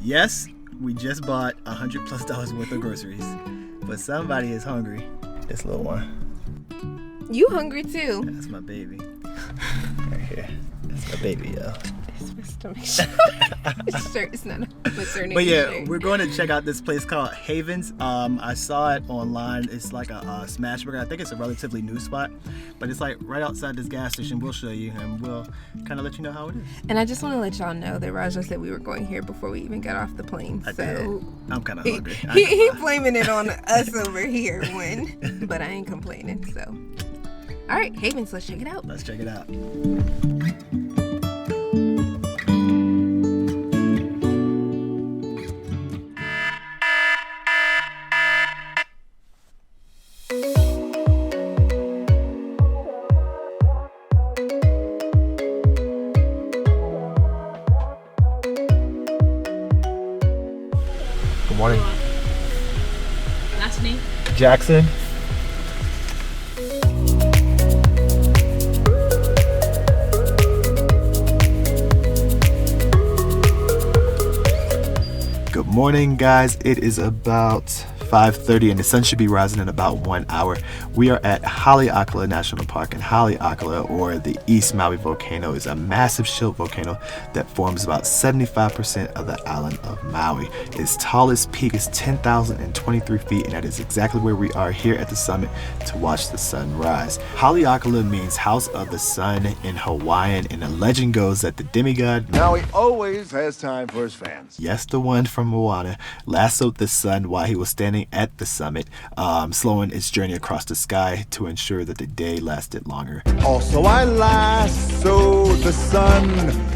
Yes, we just bought $100+ worth of groceries, but somebody is hungry. This little one. You hungry too? That's my baby. Right here. That's my baby, yo. It's my stomach. Sure, it's not what's her name. But yeah, we're going to check out this place called Haven's. I saw it online. It's like a smash burger. I think it's a relatively new spot, but it's like right outside this gas station. We'll show you and we'll kind of let you know how it is. And I just want to let y'all know that Raja said we were going here before we even got off the plane. I did. I'm kind of hungry. He blaming it on us over here but I ain't complaining. So, all right, Haven's. Let's check it out. Let's check it out. Morning. Last name? Jackson. Good morning, guys. It is about 5:30 and the sun should be rising in about 1 hour. We are at Haleakala National Park, and Haleakala, or the East Maui volcano, is a massive shield volcano that forms about 75% of the island of Maui. Its tallest peak is 10,023 feet, and that is exactly where we are here at the summit to watch the sun rise. Haleakala means house of the sun in Hawaiian, and the legend goes that the demigod Maui always has time for his fans. Yes, the one from Moana lassoed the sun while he was standing at the summit, slowing its journey across the sky to ensure that the day lasted longer. Also, I lassoed the sun.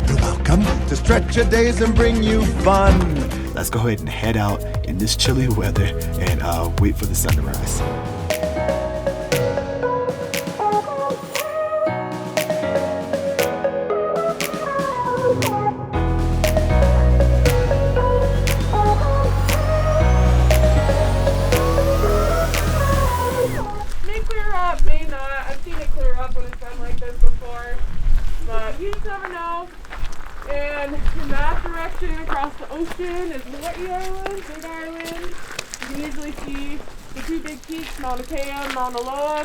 You're welcome to stretch your days and bring you fun. Let's go ahead and head out in this chilly weather and wait for the sun to rise. May not. I've seen it clear up when it's been like this before, but you just never know. And in that direction across the ocean is Hawaii Island, Big Island. You can usually see the two big peaks, Mauna Kea and Mauna Loa.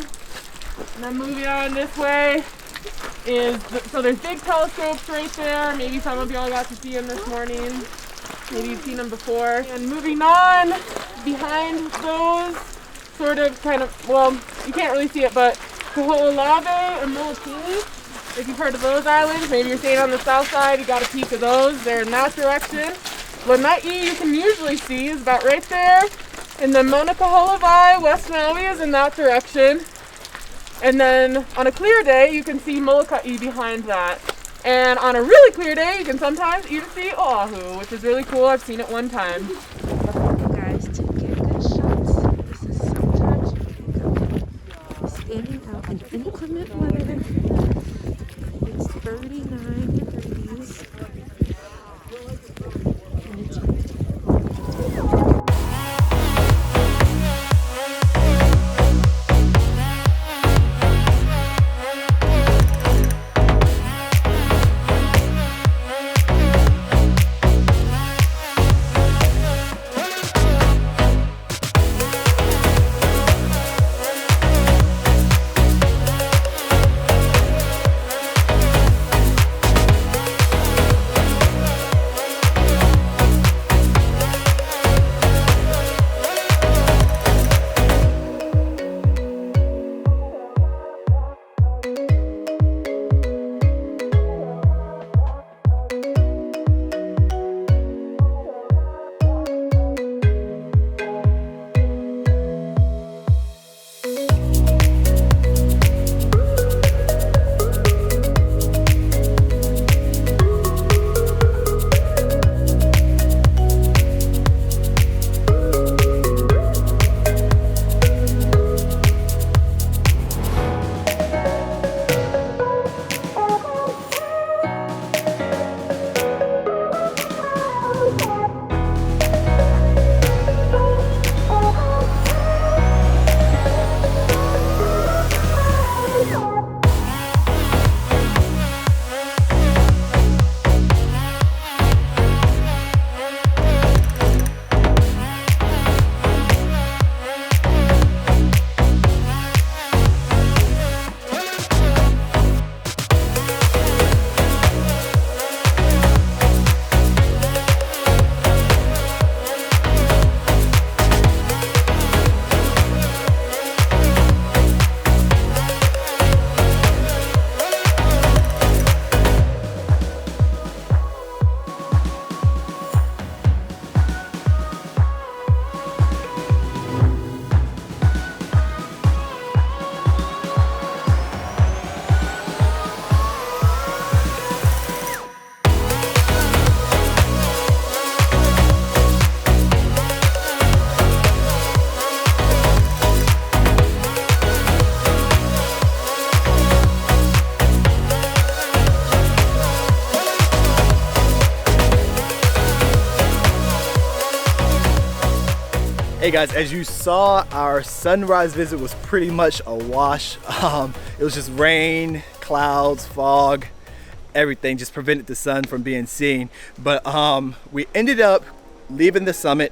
And then moving on this way so there's big telescopes right there. Maybe some of y'all got to see them this morning. Maybe you've seen them before. And moving on behind those, well, you can't really see it, but Kaho'olawe and Molopili, if you've heard of those islands, maybe you're staying on the south side, you got a peek of those. They're in that direction. Lanai, you can usually see, is about right there. And then Mauna Kaho'olawe, West Maui, is in that direction. And then on a clear day, you can see Molokai behind that. And on a really clear day, you can sometimes even see Oahu, which is really cool. I've seen it one time. Guys, to get good shots, this is sometimes standing out in inclement weather. It's 39 degrees. And it's Hey guys, as you saw, our sunrise visit was pretty much a wash. It was just rain, clouds, fog, everything just prevented the sun from being seen. But we ended up leaving the summit,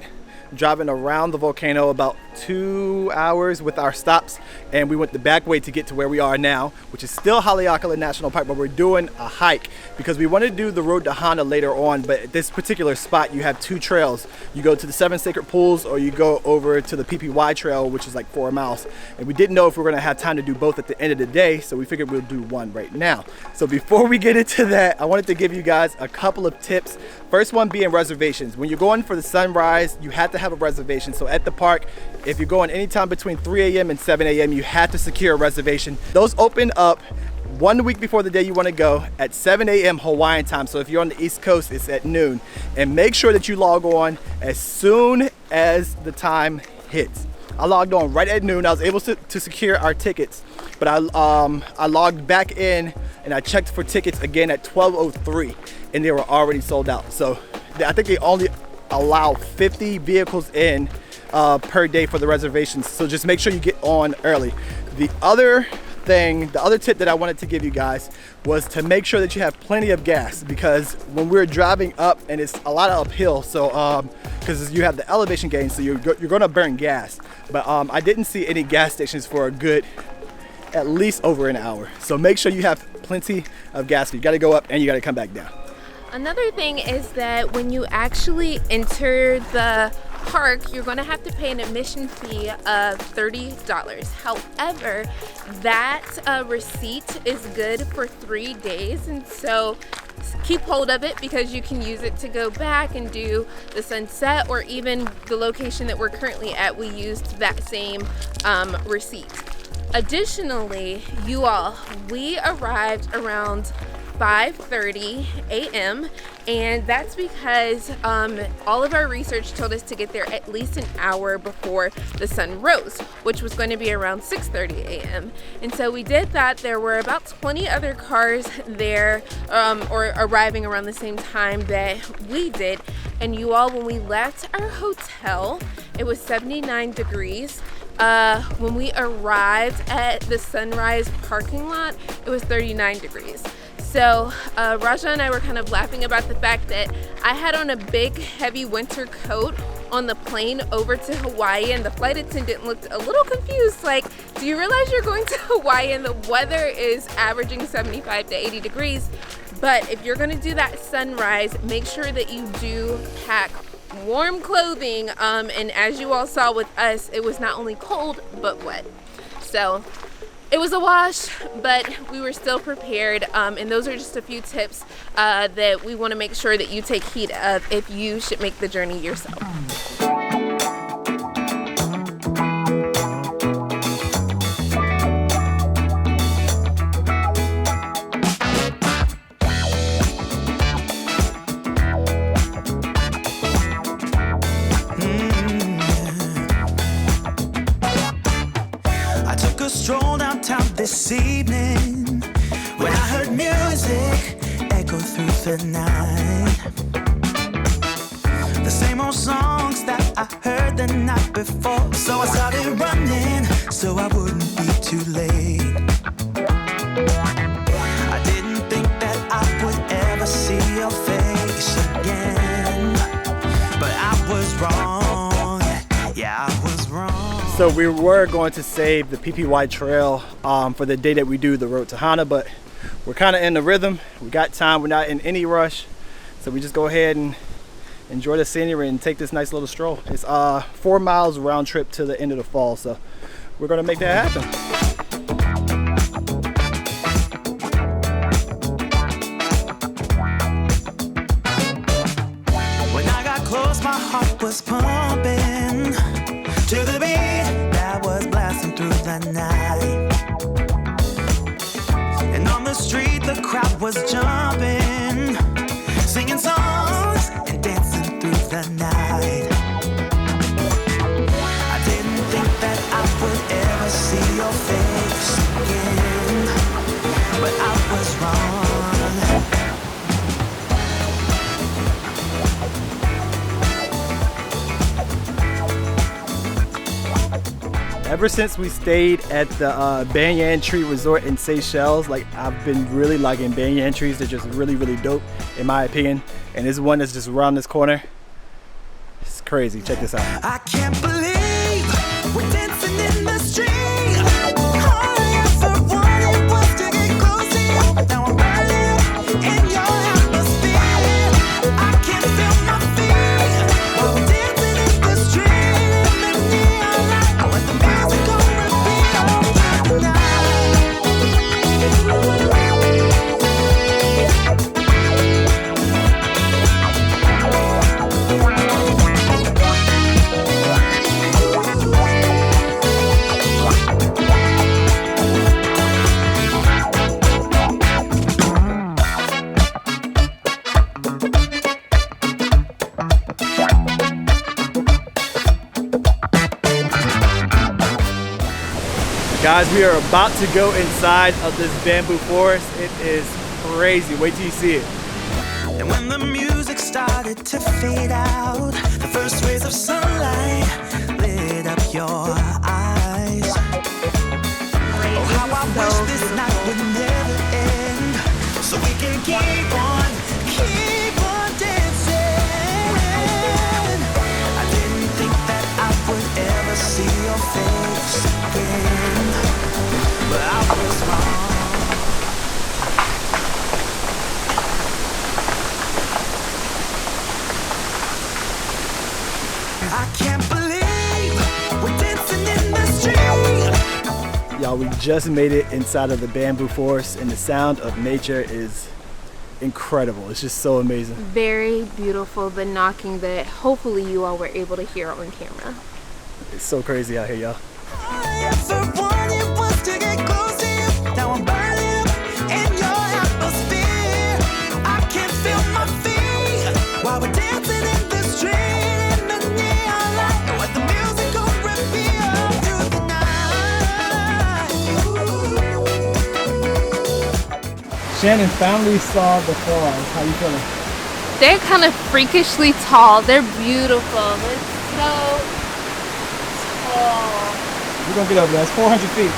driving around the volcano about 2 hours with our stops, and we went the back way to get to where we are now, which is still Haleakala National Park, but we're doing a hike because we want to do the road to Hana later on. But at this particular spot you have two trails. You go to the 7 sacred pools, or you go over to the PPY trail, which is like 4 miles, and we didn't know if we were going to have time to do both at the end of the day, so we figured we'll do one right now. So before we get into that, I wanted to give you guys a couple of tips. First one being reservations. When you're going for the sunrise, you have to have a reservation. So at the park, if you're going anytime between 3 a.m. and 7 a.m., you have to secure a reservation. Those open up 1 week before the day you want to go at 7 a.m. Hawaiian time. So if you're on the East Coast, it's at noon. And make sure that you log on as soon as the time hits. I logged on right at noon. I was able to secure our tickets, but I logged back in and I checked for tickets again at 12:03, and they were already sold out. So I think they only allow 50 vehicles in per day for the reservations. So just make sure you get on early. The other tip that I wanted to give you guys was to make sure that you have plenty of gas, because when we're driving up, and it's a lot of uphill, so because you have the elevation gain, so you're going to burn gas. But I didn't see any gas stations for a good at least over an hour. So make sure you have plenty of gas. You got to go up and you got to come back down. Another thing is that when you actually enter the park, you're going to have to pay an admission fee of $30. However, that receipt is good for 3 days, and so keep hold of it because you can use it to go back and do the sunset, or even the location that we're currently at, we used that same receipt. Additionally, you all, we arrived around 5:30 a.m. and that's because all of our research told us to get there at least an hour before the sun rose, which was going to be around 6:30 a.m. And so we did that. There were about 20 other cars there or arriving around the same time that we did. And you all, when we left our hotel, it was 79 degrees. When we arrived at the sunrise parking lot, it was 39 degrees. So Raja and I were kind of laughing about the fact that I had on a big heavy winter coat on the plane over to Hawaii, and the flight attendant looked a little confused, like, do you realize you're going to Hawaii and the weather is averaging 75 to 80 degrees? But if you're going to do that sunrise, make sure that you do pack warm clothing, and as you all saw with us, it was not only cold but wet. So it was a wash, but we were still prepared, and those are just a few tips that we want to make sure that you take heed of if you should make the journey yourself. Stroll downtown this evening when I heard music echo through the night. The same old songs that I heard the night before. So I started running so I wouldn't be too late. I didn't think that I would ever see your face again, but I was wrong. Yeah, I was wrong. So we were going to save the PPY trail for the day that we do the road to Hana, but we're kind of in the rhythm. We got time, we're not in any rush. So we just go ahead and enjoy the scenery and take this nice little stroll. It's 4 miles round trip to the end of the fall, so we're gonna make that happen. When I got close, my heart was pumping to the beat that was blasting through the night. And on the street, the crowd was jumping, singing songs and dancing through the night. I didn't think that I would ever see your face again, but I was wrong. ever since we stayed at the banyan tree resort in Seychelles, like I've been really liking banyan trees. They're just really, really dope in my opinion. And this one is just around this corner. It's crazy. Check this out. I can't believe we're dancing in the street. All I ever wanted was to get close to you. Now I'm burning in your atmosphere. I can feel my feet while we're dancing in the street. In the neon light, I let the music go reveal tonight. Guys, we are about to go inside of this bamboo forest. It is crazy. Wait till you see it. And when the music started to fade out, the first rays of sunlight lit up your eyes. Oh, how I wish this night would never end, so we can keep on dancing. I didn't think that I would ever see your face again, but I was wrong. I can't believe we're dancing in the street. Y'all, we just made it inside of the bamboo forest and the sound of nature is incredible. It's just so amazing. Very beautiful, the knocking that hopefully you all were able to hear on camera. It's so crazy out here, y'all. All I ever wanted was to get close to you. Now I'm burning up in your atmosphere. I can feel my feet while we're dancing in the street. In the neon light, let the music go reveal through the night. Shannon finally saw the falls. How you feeling? They're kind of freakishly tall. They're beautiful. It's so tall. We're gonna get over there. It's 400 feet.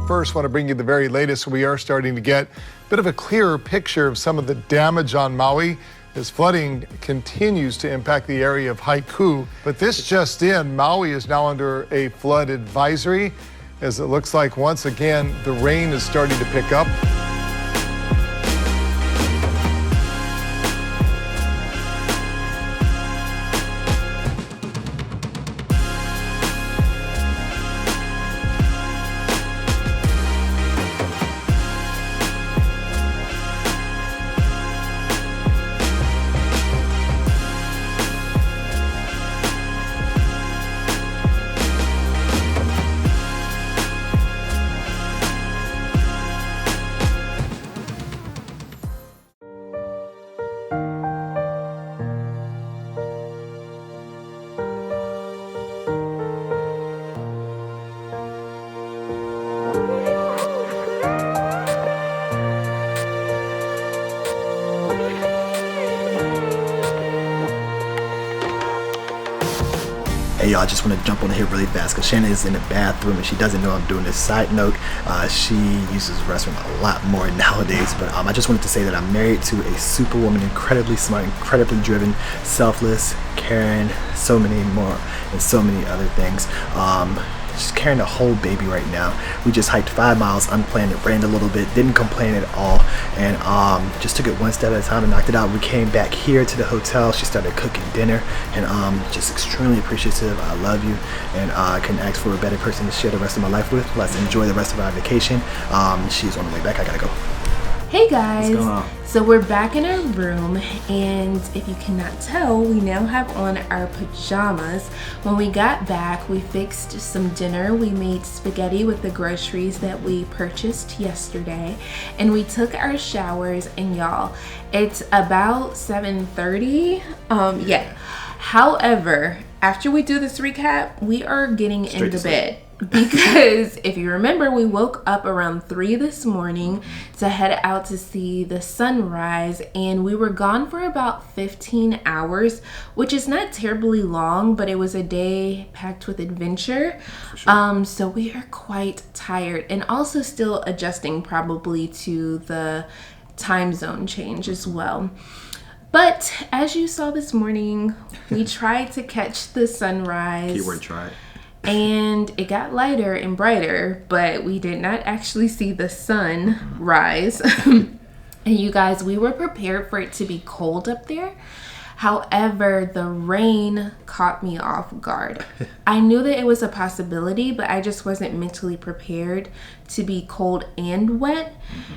First, want to bring you the very latest. We are starting to get a bit of a clearer picture of some of the damage on Maui as flooding continues to impact the area of Haiku. But this just in, Maui is now under a flood advisory as it looks like once again the rain is starting to pick up. Hey y'all, I just want to jump on here really fast because Shannon is in the bathroom and she doesn't know I'm doing this. Side note, she uses the restroom a lot more nowadays, but I just wanted to say that I'm married to a superwoman, incredibly smart, incredibly driven, selfless, caring, so many more, and so many other things. just carrying a whole baby right now. We just hiked 5 miles unplanned. It rained a little bit, didn't complain at all, and just took it one step at a time and knocked it out. We came back here to the hotel. She started cooking dinner, and just extremely appreciative. I love you, and I couldn't ask for a better person to share the rest of my life with. Let's enjoy the rest of our vacation. She's on the way back. I gotta go. Hey guys, What's going on? So we're back in our room, and if you cannot tell, we now have on our pajamas. When we got back, we fixed some dinner. We made spaghetti with the groceries that we purchased yesterday, and we took our showers, and y'all, it's about 7:30. Yeah. However, after we do this recap, we are getting into bed. Because if you remember, we woke up around 3 this morning to head out to see the sunrise, and we were gone for about 15 hours, which is not terribly long, but it was a day packed with adventure. Sure. So we are quite tired, and also still adjusting probably to the time zone change as well. But as you saw this morning, we tried to catch the sunrise. Keyword try. And it got lighter and brighter, but we did not actually see the sun rise. And you guys, we were prepared for it to be cold up there. However, the rain caught me off guard. I knew that it was a possibility, but I just wasn't mentally prepared to be cold and wet.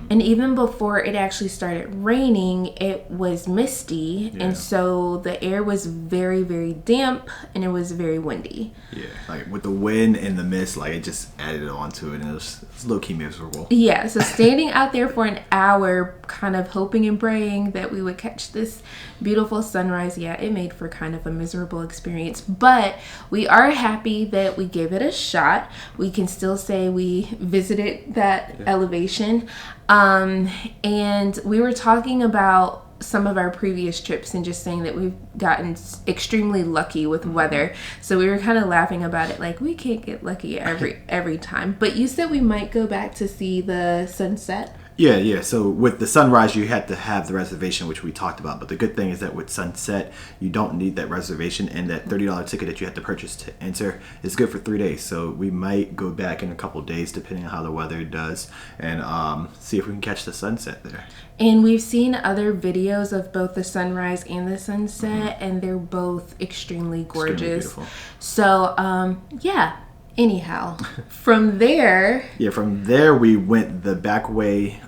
And even before it actually started raining, it was misty. Yeah. And so the air was very, very damp, and it was very windy. Yeah, like with the wind and the mist, like it just added on to it, and it's low-key miserable. Yeah, so standing out there for an hour, kind of hoping and praying that we would catch this beautiful sunrise, yeah, it made for kind of a miserable experience. But we are happy that we gave it a shot. We can still say we visited that elevation. And we were talking about some of our previous trips and just saying that we've gotten extremely lucky with weather. So we were kind of laughing about it, like we can't get lucky every time. But you said we might go back to see the sunset. Yeah. So with the sunrise, you had to have the reservation, which we talked about. But the good thing is that with sunset, you don't need that reservation, and that $30 ticket that you have to purchase to enter is good for 3 days. So we might go back in a couple of days, depending on how the weather does, and see if we can catch the sunset there. And we've seen other videos of both the sunrise and the sunset, and they're both extremely gorgeous. Extremely beautiful. So, yeah. Anyhow, from there... Yeah, from there we went the back way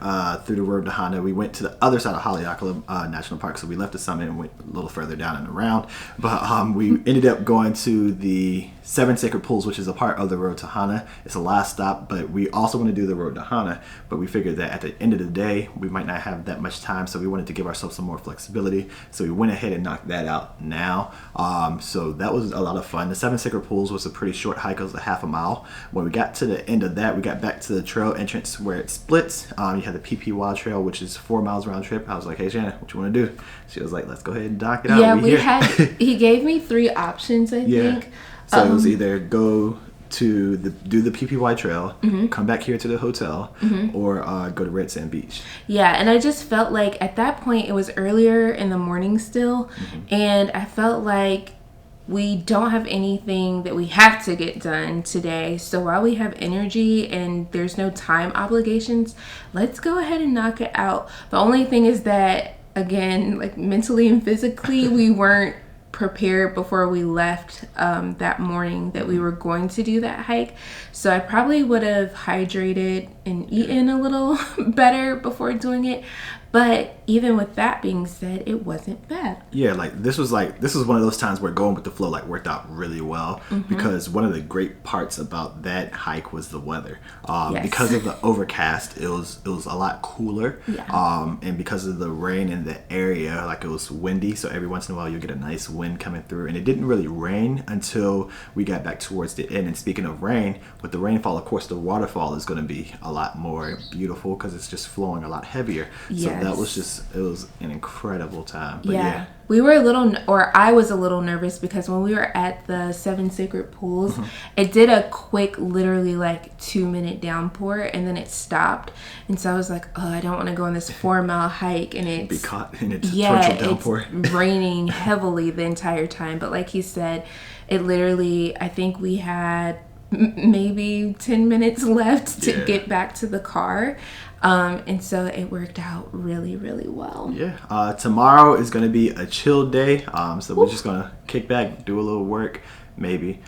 through the road to LAHAINA. We went to the other side of Haleakala National Park, so we left the summit and went a little further down and around. But we ended up going to the 7 Sacred Pools, which is a part of the road to LAHAINA. It's the last stop, but we also want to do the road to LAHAINA. But we figured that at the end of the day, we might not have that much time, so we wanted to give ourselves some more flexibility. So we went ahead and knocked that out now. So that was a lot of fun. The 7 Sacred Pools was a pretty short hike. It was a half a mile. When we got to the end of that, we got back to the trail entrance where it splits. You had the PPY trail, which is 4 miles round trip. I was like, hey Shannon, what you want to do? She was like, let's go ahead and knock it out. Yeah, he gave me 3 options, I think. So it was either go to do the PPY trail, come back here to the hotel, or go to Red Sand Beach. Yeah, and I just felt like at that point it was earlier in the morning still, and I felt like we don't have anything that we have to get done today. So while we have energy and there's no time obligations, let's go ahead and knock it out. The only thing is that, again, like mentally and physically, we weren't prepared before we left that morning that we were going to do that hike. So I probably would have hydrated and eaten a little better before doing it. But even with that being said, it wasn't bad. Yeah, this was one of those times where going with the flow worked out really well, because one of the great parts about that hike was the weather. Yes. Because of the overcast, it was a lot cooler. Yeah. And because of the rain in the area, it was windy, so every once in a while you get a nice wind coming through. And it didn't really rain until we got back towards the end. And speaking of rain, with the rainfall, of course, the waterfall is going to be a lot more beautiful because it's just flowing a lot heavier. Yes. So that was it was an incredible time. But yeah. We were I was a little nervous because when we were at the 7 Sacred Pools, it did a quick, literally 2-minute downpour, and then it stopped. And so I was like, oh, I don't want to go on this 4-mile hike, and it's be caught in its torrential downpour. It's raining heavily the entire time. But like he said, it literally, I think we had maybe 10 minutes left to Yeah. get back to the car. And so it worked out really, really well. Yeah. Tomorrow is going to be a chill day. So we're just going to kick back, do a little work, maybe,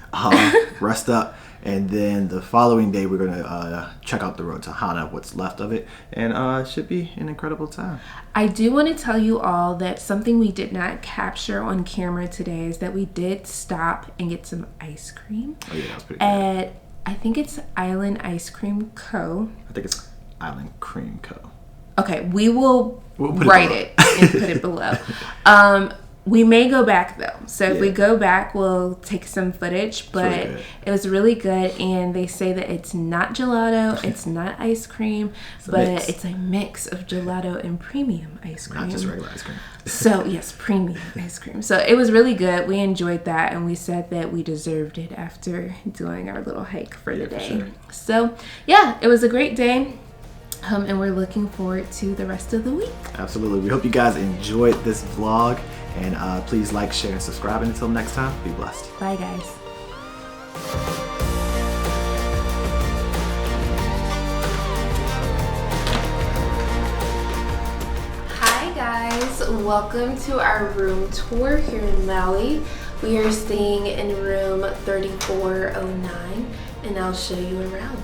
rest up. And then the following day, we're going to check out the road to Hana, what's left of it. And it should be an incredible time. I do want to tell you all that something we did not capture on camera today is that we did stop and get some ice cream Oh, yeah, that was pretty good. at, I think it's Island Ice Cream Co. I think it's Island Cream Co. Okay, we will We'll put it write below. it and put it below. We may go back though. So if we Yeah. go back, we'll take some footage, but really good. it was really good. And they say that it's not gelato, it's not ice cream, a but mix. it's a mix of gelato and premium ice cream. Not just regular ice cream. So yes, premium ice cream. So it was really good. We enjoyed that, and we said that we deserved it after doing our little hike for the Yeah, for day. sure. So yeah, it was a great day. And we're looking forward to the rest of the week. Absolutely. We hope you guys enjoyed this vlog. And please like, share, and subscribe. And until next time, be blessed. Bye, guys. Hi, guys. Welcome to our room tour here in Maui. We are staying in room 3409, and I'll show you around.